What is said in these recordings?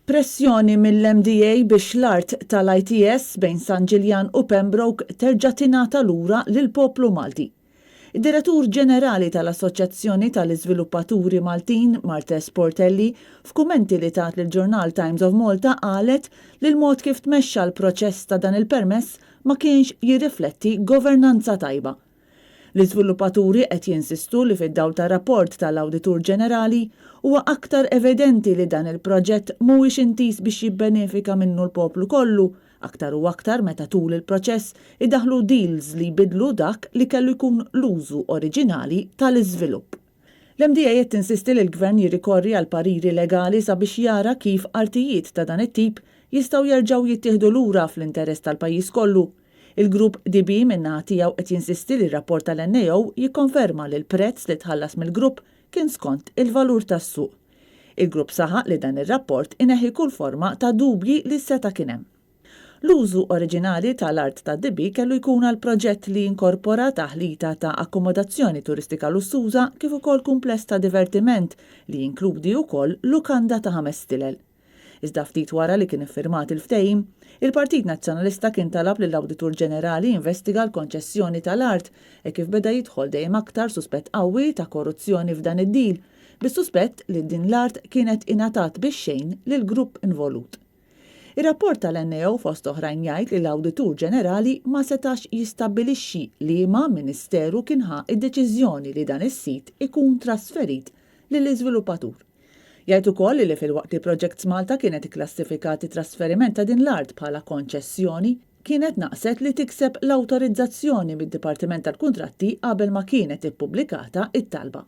Pressjoni mill-MDA biex l-art tal-ITS bejn San Ġiljan u Pembroke terġa' tingħata lura lill-poplu Malti. Id-Direttur Ġenerali tal-Assoċjazzjoni tal-Iżviluppaturi Maltin, Marta Sportelli, f'kumenti li tat lill-Journal Times of Malta qalet li l-mod kif tmexxa l-proċess ta' dan il-permess ma kienx jirrifletti governanza tajba. L-iżviluppaturi qed jinsistu li fid-dawl ta' rapport tal-Awditur Ġenerali huwa aktar evidenti li dan il-proġett mhuwiex intis biex jibbenefika minnu l-poplu kollu, aktar u aktar meta tul il-proċess idaħlu deals li jbidlu dak li kellu jkun l-użu oriġinali tal-iżvilupp. L-MDA qed tinsisti li l-Gvern jirrikorri għal pariri legali sabiex jara kif artijiet ta' dan it-tip jistgħu jerġgħu jittieħdu lura fl-interess tal-pajjiż kollu. Il-grupp DB min-naħa tiegħu qed jinsisti li r-rapport tal-NAO jikkonferma li l-prezz li tħallas mill-grupp kien skont il-valur tas-suq. Il-grupp saħaq li dan ir-rapport ineħħi kull forma ta' dubji li seta' kien hemm. L-użu oriġinali tal-art ta' DB kellu jkun għal proġett li inkorpora taħlita ta' akkomodazzjoni turistika lussuża kif ukoll kumpless ta' divertiment li jinkludi wkoll lukanda ta' 5 stilel. Iżda ftit wara li kien iffirmat il-ftehim, il-Partit Nazzjonalista kien talab lill-Awditur Ġenerali investiga l-konċessjoni tal-art e kif beda jidħol dejjem aktar suspett qawwi ta' korruzzjoni f'dan id-deal, bis-suspett li din l-art kienet ingħatat bix-xejn lill-grupp involut. Ir-rapport tal-NAO fost oħrajn jgħid li l-Awditur Ġenerali ma setax jistabbilixxi liema ministeru kien ħa id-deċiżjoni li dan is-sit ikun trasferit lill-iżviluppatur. Jgħid ukoll li fil-waqt li Projects Malta kienet ikklassifikati trasferiment ta' din l-art bħala konċessjoni, kienet naqset li tikseb l-awtorizzazzjoni mid-Dipartiment tal-Kuntratti qabel ma kienet ippubblikata it-talba.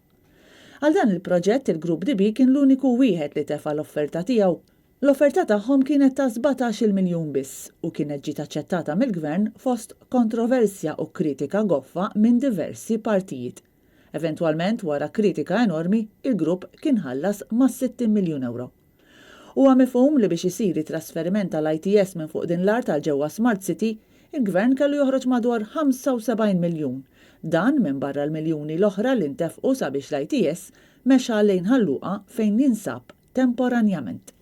Għal dan il-proġett il-Grupp DB kien l-uniku wieħed li tefa' l-offerta tiegħu. L-offerta tagħhom kienet ta' 17 miljun biss u kienet ġiet aċċettata mill-Gvern fost kontroversja u kritika goffa minn diversi partijiet. Eventwalment wara kritika enormi, il-grupp kien ħallas ma' 60 miljun euro. Huwa mifhum li biex isir trasferiment tal-ITS minn fuq din l-art għal ġewwa Smart City, il-Gvern kellu joħroġ madwar 75 miljun. Dan minn barra l-miljuni l-oħra li ntefqu sabiex l-ITS mexa lejn ħalluqa fejn jinsab temporanjament.